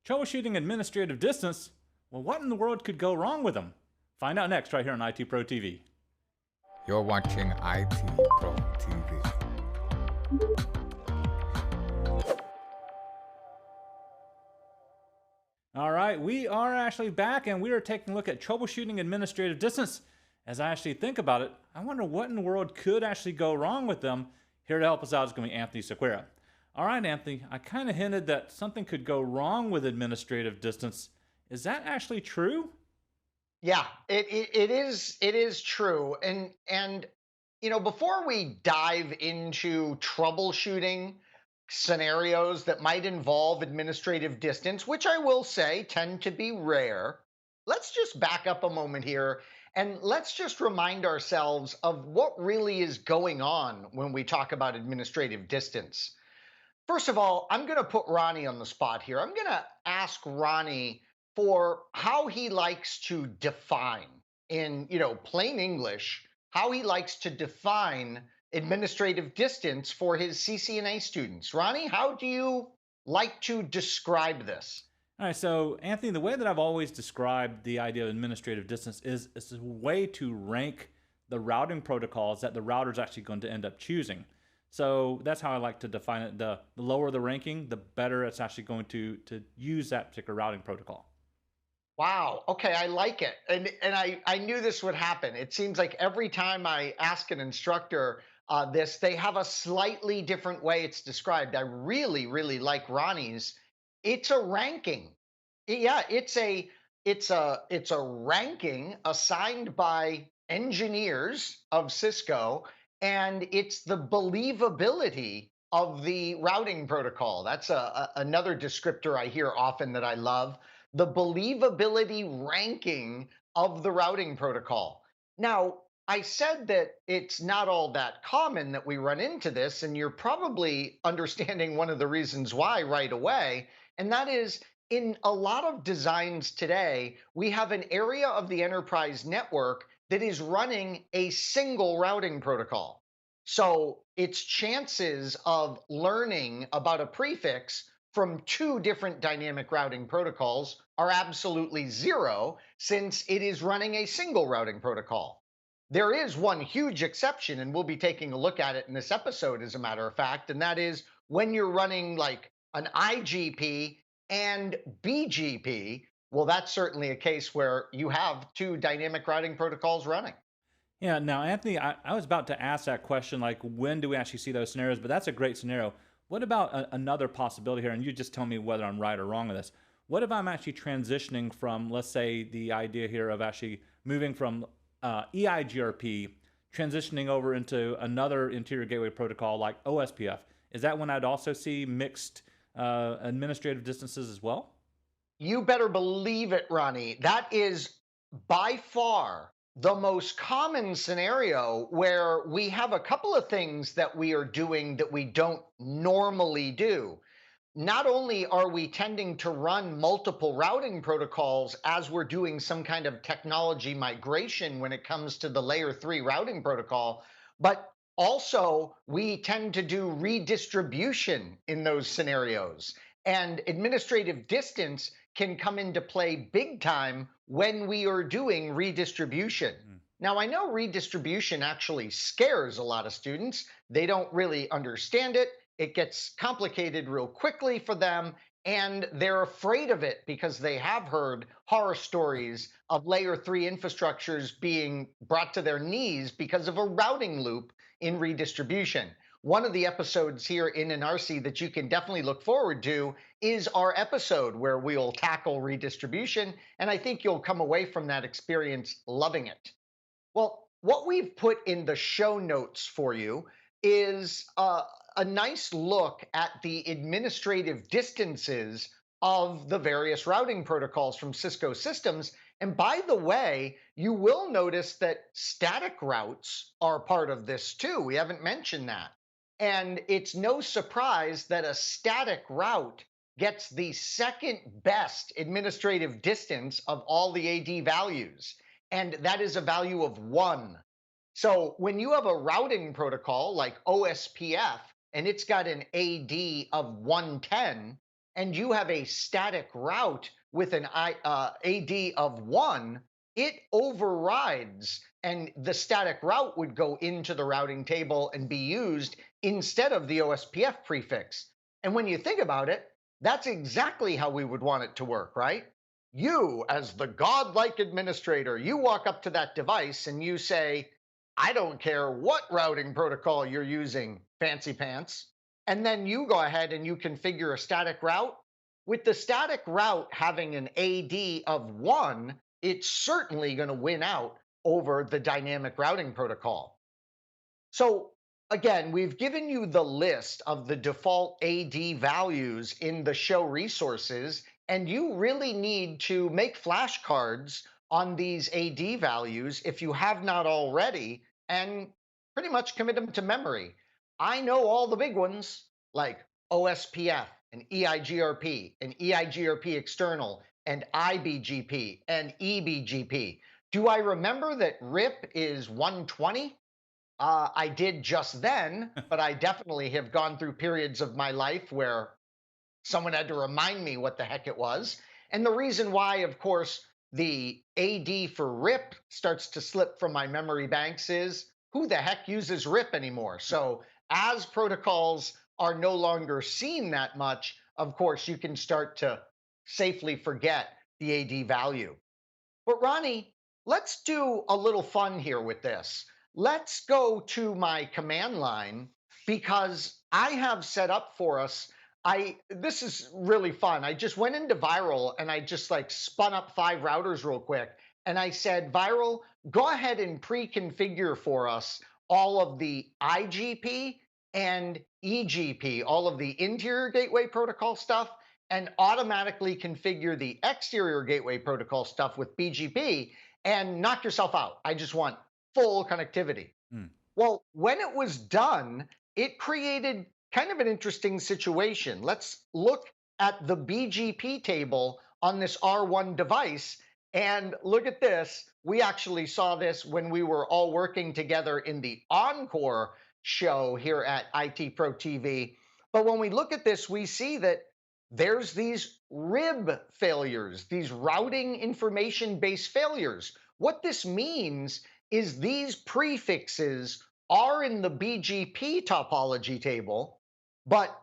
Troubleshooting administrative distance? Well, what in the world could go wrong with them? Find out next right here on IT Pro TV. You're watching IT Pro TV. All right, we are actually back and we are taking a look at troubleshooting administrative distance. As I actually think about it, I wonder what in the world could actually go wrong with them. Here to help us out is going to be Anthony Sequeira. All right, Anthony, I kind of hinted that something could go wrong with administrative distance. Is that actually true? Yeah, it is true. And before we dive into troubleshooting scenarios that might involve administrative distance, which I will say tend to be rare, let's just back up a moment here and let's just remind ourselves of what really is going on when we talk about administrative distance. First of all, I'm going to put Ronnie on the spot here. I'm going to ask Ronnie for how he likes to define, in plain English, how he likes to define administrative distance for his CCNA students. Ronnie, how do you like to describe this? All right, so Anthony, the way that I've always described the idea of administrative distance is it's a way to rank the routing protocols that the router is actually going to end up choosing. So that's how I like to define it. The lower the ranking, the better it's actually going to use that particular routing protocol. Wow. Okay, I like it. And I knew this would happen. It seems like every time I ask an instructor this, they have a slightly different way it's described. I really, really like Ronnie's. It's a ranking. Yeah, it's a ranking assigned by engineers of Cisco, and it's the believability of the routing protocol. That's another descriptor I hear often that I love, the believability ranking of the routing protocol. Now, I said that it's not all that common that we run into this, and you're probably understanding one of the reasons why right away, and that is in a lot of designs today, we have an area of the enterprise network that is running a single routing protocol. So its chances of learning about a prefix from two different dynamic routing protocols are absolutely zero since it is running a single routing protocol. There is one huge exception, and we'll be taking a look at it in this episode, as a matter of fact, and that is when you're running like an IGP and BGP. Well, that's certainly a case where you have two dynamic routing protocols running. Yeah, now, Anthony, I was about to ask that question, like, when do we actually see those scenarios? But that's a great scenario. What about another possibility here? And you just tell me whether I'm right or wrong with this. What if I'm actually transitioning from, let's say, the idea here of actually moving from EIGRP, transitioning over into another interior gateway protocol like OSPF? Is that when I'd also see mixed administrative distances as well? You better believe it, Ronnie. That is by far the most common scenario where we have a couple of things that we are doing that we don't normally do. Not only are we tending to run multiple routing protocols as we're doing some kind of technology migration when it comes to the layer 3 routing protocol, but also we tend to do redistribution in those scenarios. And administrative distance can come into play big time when we are doing redistribution. Now, I know redistribution actually scares a lot of students. They don't really understand it. It gets complicated real quickly for them, and they're afraid of it because they have heard horror stories of layer 3 infrastructures being brought to their knees because of a routing loop in redistribution. One of the episodes here in ENARSI that you can definitely look forward to is our episode where we'll tackle redistribution, and I think you'll come away from that experience loving it. Well, what we've put in the show notes for you is a nice look at the administrative distances of the various routing protocols from Cisco systems. And by the way, you will notice that static routes are part of this too. We haven't mentioned that. And it's no surprise that a static route gets the second best administrative distance of all the AD values, and that is a value of 1. So when you have a routing protocol like OSPF and it's got an AD of 110, and you have a static route with an AD of 1, it overrides, and the static route would go into the routing table and be used instead of the OSPF prefix. And when you think about it, that's exactly how we would want it to work, right? You, as the godlike administrator, you walk up to that device and you say, I don't care what routing protocol you're using, fancy pants. And then you go ahead and you configure a static route. With the static route having an AD of 1, it's certainly going to win out over the dynamic routing protocol. So again, we've given you the list of the default AD values in the show resources, and you really need to make flashcards on these AD values if you have not already, and pretty much commit them to memory. I know all the big ones like OSPF and EIGRP and EIGRP external and IBGP and EBGP. Do I remember that RIP is 120? I did just then, but I definitely have gone through periods of my life where someone had to remind me what the heck it was. And the reason why, of course, the AD for RIP starts to slip from my memory banks is who the heck uses RIP anymore? So as protocols are no longer seen that much, of course, you can start to safely forget the AD value. But Ronnie, let's do a little fun here with this. Let's go to my command line because I have set up for us. This is really fun. I just went into Viral and I just like spun up 5 routers real quick. And I said, Viral, go ahead and pre-configure for us all of the IGP and EGP, all of the interior gateway protocol stuff, and automatically configure the exterior gateway protocol stuff with BGP and knock yourself out. I just want full connectivity. Well, when it was done, it created kind of an interesting situation. Let's look at the BGP table on this R1 device and look at this. We actually saw this when we were all working together in the Encore show here at IT Pro TV. But when we look at this, we see that there's these RIB failures, these routing information-based failures. What this means is these prefixes are in the BGP topology table, but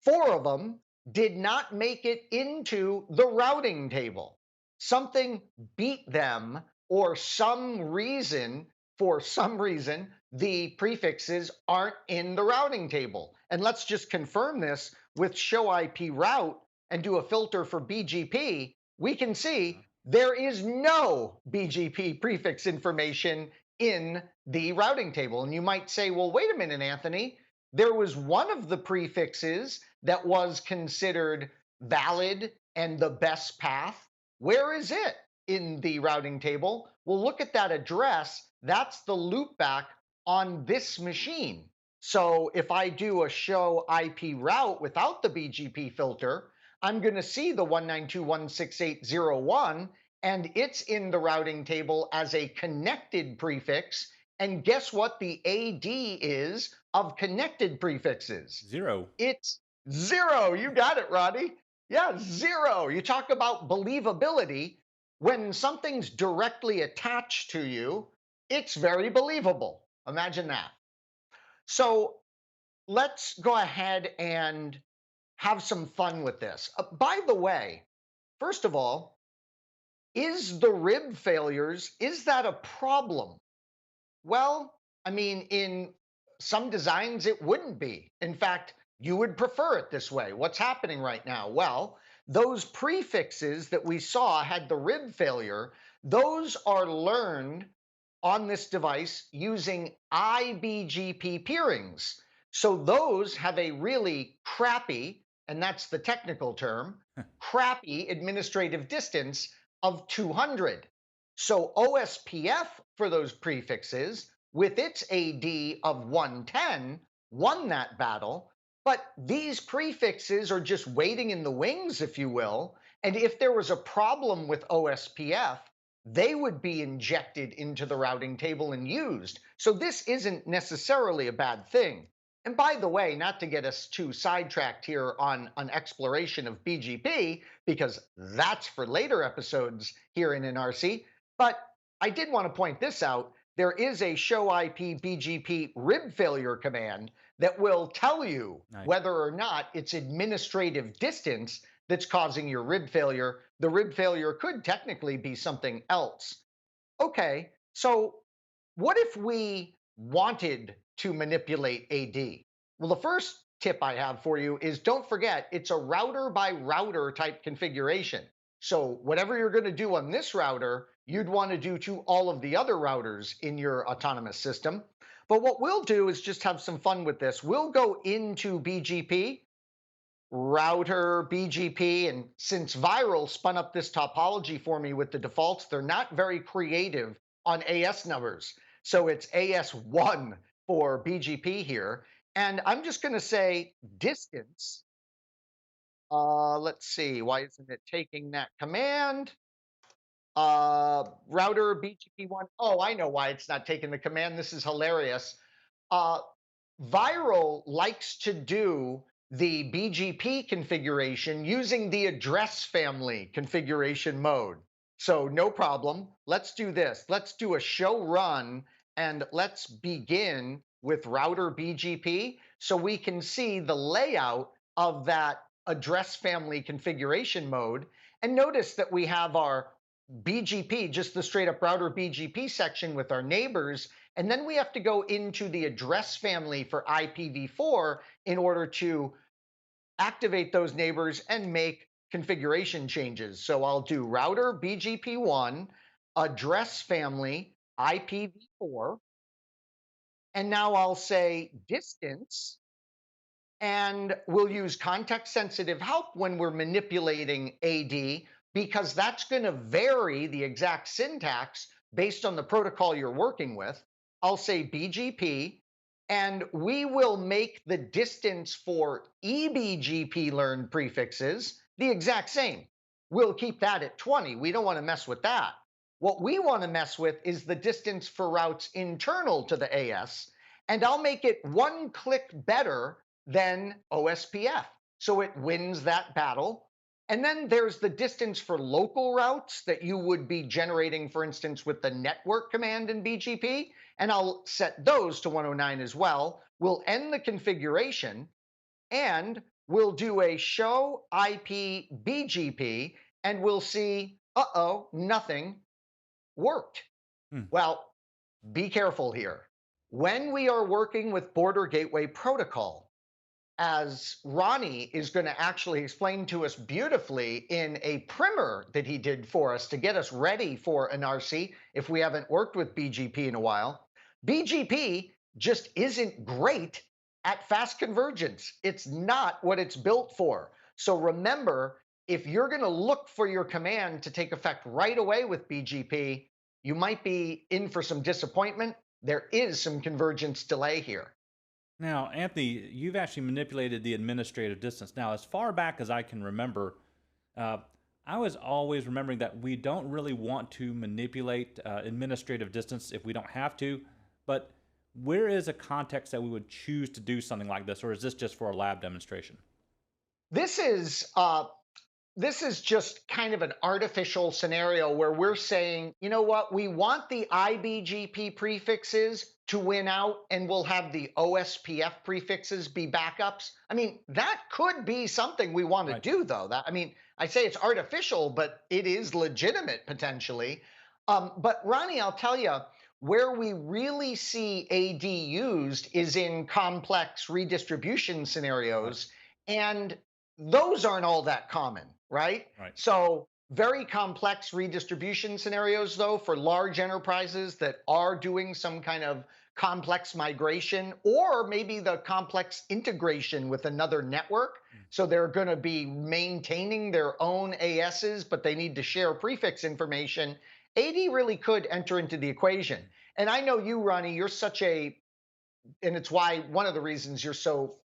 4 of them did not make it into the routing table. Something beat them, or for some reason, the prefixes aren't in the routing table. And let's just confirm this with show IP route and do a filter for BGP. We can see there is no BGP prefix information in the routing table. And you might say, well, wait a minute, Anthony. There was one of the prefixes that was considered valid and the best path. Where is it in the routing table? Well, look at that address. That's the loopback on this machine. So if I do a show IP route without the BGP filter, I'm going to see the 192.168.0.1, and it's in the routing table as a connected prefix. And guess what the AD is of connected prefixes? 0. It's 0. You got it, Roddy. Yeah, 0. You talk about believability. When something's directly attached to you, it's very believable. Imagine that. So let's go ahead and have some fun with this. By the way, first of all, is the RIB failures, is that a problem? Well, I mean, in some designs, it wouldn't be. In fact, you would prefer it this way. What's happening right now? Well, those prefixes that we saw had the RIB failure, those are learned on this device using IBGP peerings. So those have a really crappy, and that's the technical term, crappy administrative distance of 200. So OSPF for those prefixes with its AD of 110 won that battle, but these prefixes are just waiting in the wings, if you will. And if there was a problem with OSPF, they would be injected into the routing table and used. So this isn't necessarily a bad thing. And by the way, not to get us too sidetracked here on an exploration of BGP, because that's for later episodes here in NRC, but I did want to point this out. There is a show IP BGP rib failure command that will tell you Nice. whether or not it's administrative distance that's causing your rib failure. The rib failure could technically be something else. Okay, so what if we wanted to manipulate AD? Well, the first tip I have for you is don't forget it's a router by router type configuration. So, whatever you're going to do on this router, you'd want to do to all of the other routers in your autonomous system. But what we'll do is just have some fun with this. We'll go into BGP, router BGP, and since Viral spun up this topology for me with the defaults, they're not very creative on AS numbers. So it's AS1 for BGP here. And I'm just going to say distance. Let's see, why isn't it taking that command? Router BGP1. Oh, I know why it's not taking the command. This is hilarious. Uh, Viral likes to do the BGP configuration using the address family configuration mode. So no problem. Let's do this. Let's do a show run and let's begin with router BGP so we can see the layout of that address family configuration mode. And notice that we have our BGP, just the straight up router BGP section with our neighbors. And then we have to go into the address family for IPv4 in order to activate those neighbors and make configuration changes. So I'll do router BGP1, address family IPv4, and now I'll say distance, and we'll use context sensitive help when we're manipulating AD because that's going to vary the exact syntax based on the protocol you're working with. I'll say BGP, and we will make the distance for eBGP learned prefixes the exact same. We'll keep that at 20. We don't want to mess with that. What we want to mess with is the distance for routes internal to the AS, and I'll make it one click better than OSPF. So it wins that battle. And then there's the distance for local routes that you would be generating, for instance, with the network command in BGP. And I'll set those to 109 as well. We'll end the configuration and we'll do a show IP BGP and we'll see, uh-oh, nothing worked. Well, be careful here. When we are working with Border Gateway Protocol, as Ronnie is going to actually explain to us beautifully in a primer that he did for us to get us ready for an RC if we haven't worked with BGP in a while, BGP just isn't great at fast convergence. It's not what it's built for. So remember, if you're going to look for your command to take effect right away with BGP, you might be in for some disappointment. There is some convergence delay here. Now, Anthony, you've actually manipulated the administrative distance. Now, as far back as I can remember, I was always remembering that we don't really want to manipulate administrative distance if we don't have to. But where is a context that we would choose to do something like this, or is this just for a lab demonstration? This is just kind of an artificial scenario where we're saying, you know what, we want the IBGP prefixes to win out and we'll have the OSPF prefixes be backups. I mean, that could be something we want to do though. I say it's artificial, but it is legitimate potentially. But Ronnie, I'll tell you, where we really see AD used is in complex redistribution scenarios. And those aren't all that common, right? So very complex redistribution scenarios, though, for large enterprises that are doing some kind of complex migration or maybe the complex integration with another network. So they're going to be maintaining their own ASs, but they need to share prefix information. AD really could enter into the equation. And I know you, Ronnie, you're such and it's why one of the reasons you're so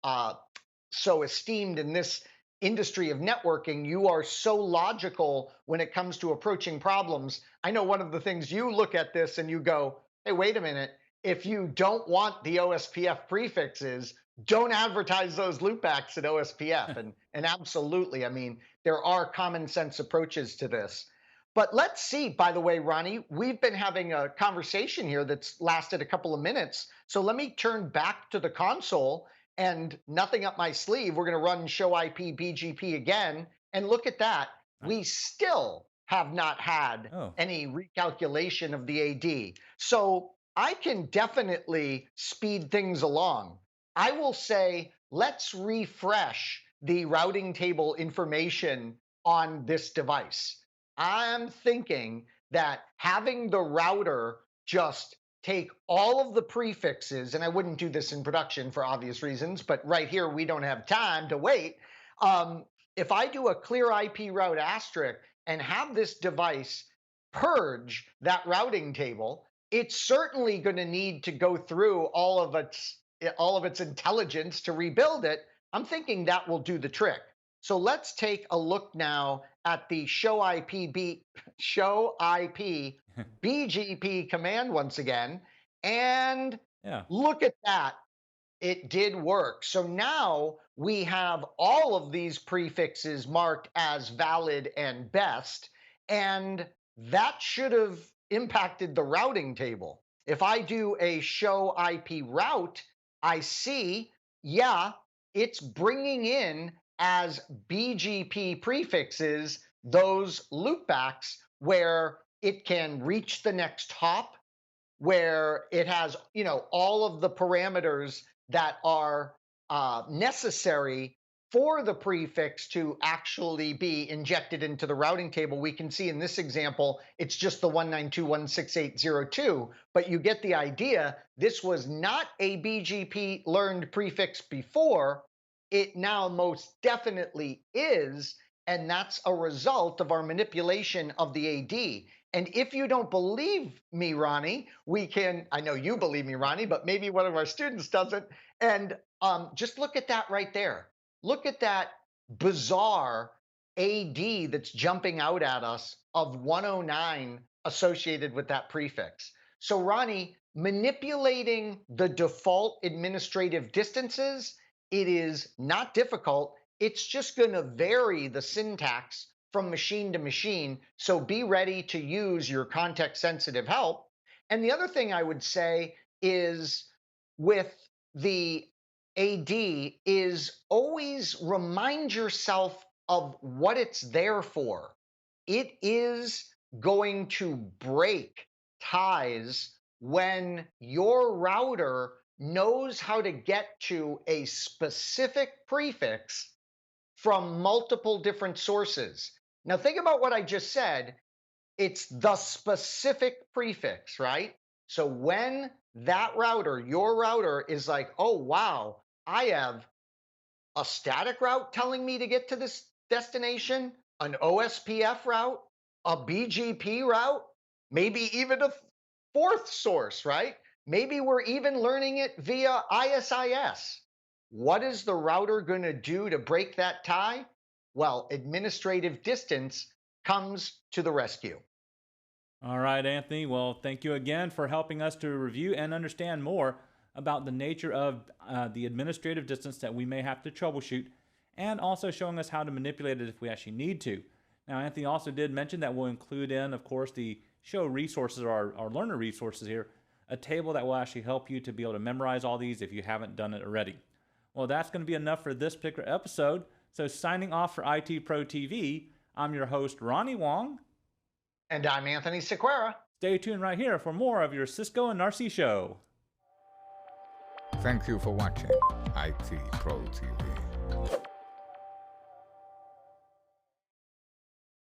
esteemed in this industry of networking, you are so logical when it comes to approaching problems. I know one of the things you look at this and you go, hey, wait a minute. If you don't want the OSPF prefixes, don't advertise those loopbacks at OSPF. And absolutely, I mean, there are common sense approaches to this. But let's see, by the way, Ronnie, we've been having a conversation here that's lasted a couple of minutes. So let me turn back to the console and nothing up my sleeve. We're going to run show IP BGP again. And look at that. We still have not had any recalculation of the AD. So I can definitely speed things along. I will say, let's refresh the routing table information on this device. I'm thinking that having the router just take all of the prefixes, and I wouldn't do this in production for obvious reasons, but right here we don't have time to wait. If I do a clear IP route asterisk and have this device purge that routing table, it's certainly going to need to go through all of its intelligence to rebuild it. I'm thinking that will do the trick. So let's take a look now at the show IP BGP command once again, and look at that. It did work. So now we have all of these prefixes marked as valid and best, and that should have impacted the routing table. If I do a show IP route, I see, yeah, it's bringing in as BGP prefixes those loopbacks where it can reach the next hop, where it has, all of the parameters that are necessary for the prefix to actually be injected into the routing table. We can see in this example, it's just the 192.168.02, but you get the idea. This was not a BGP learned prefix before. It now most definitely is, and that's a result of our manipulation of the AD. And if you don't believe me, Ronnie, I know you believe me, Ronnie, but maybe one of our students doesn't. And just look at that right there. Look at that bizarre AD that's jumping out at us of 109 associated with that prefix. So Ronnie, manipulating the default administrative distances, it is not difficult. It's just going to vary the syntax from machine to machine. So be ready to use your context sensitive help. And the other thing I would say is with the AD is always remind yourself of what it's there for. It is going to break ties when your router knows how to get to a specific prefix from multiple different sources. Now think about what I just said. It's the specific prefix, right? So when that router, your router is like, oh, wow, I have a static route telling me to get to this destination, an OSPF route, a BGP route, maybe even a fourth source, right? Maybe we're even learning it via ISIS. What is the router going to do to break that tie? Well, administrative distance comes to the rescue. All right, Anthony. Well, thank you again for helping us to review and understand more about the nature of the administrative distance that we may have to troubleshoot, and also showing us how to manipulate it if we actually need to. Now, Anthony also did mention that we'll include in, of course, the show resources, or our learner resources here, a table that will actually help you to be able to memorize all these if you haven't done it already. Well, that's going to be enough for this particular episode. So signing off for IT Pro TV, I'm your host, Ronnie Wong. And I'm Anthony Sequeira. Stay tuned right here for more of your Cisco ENARSI show. Thank you for watching IT Pro TV.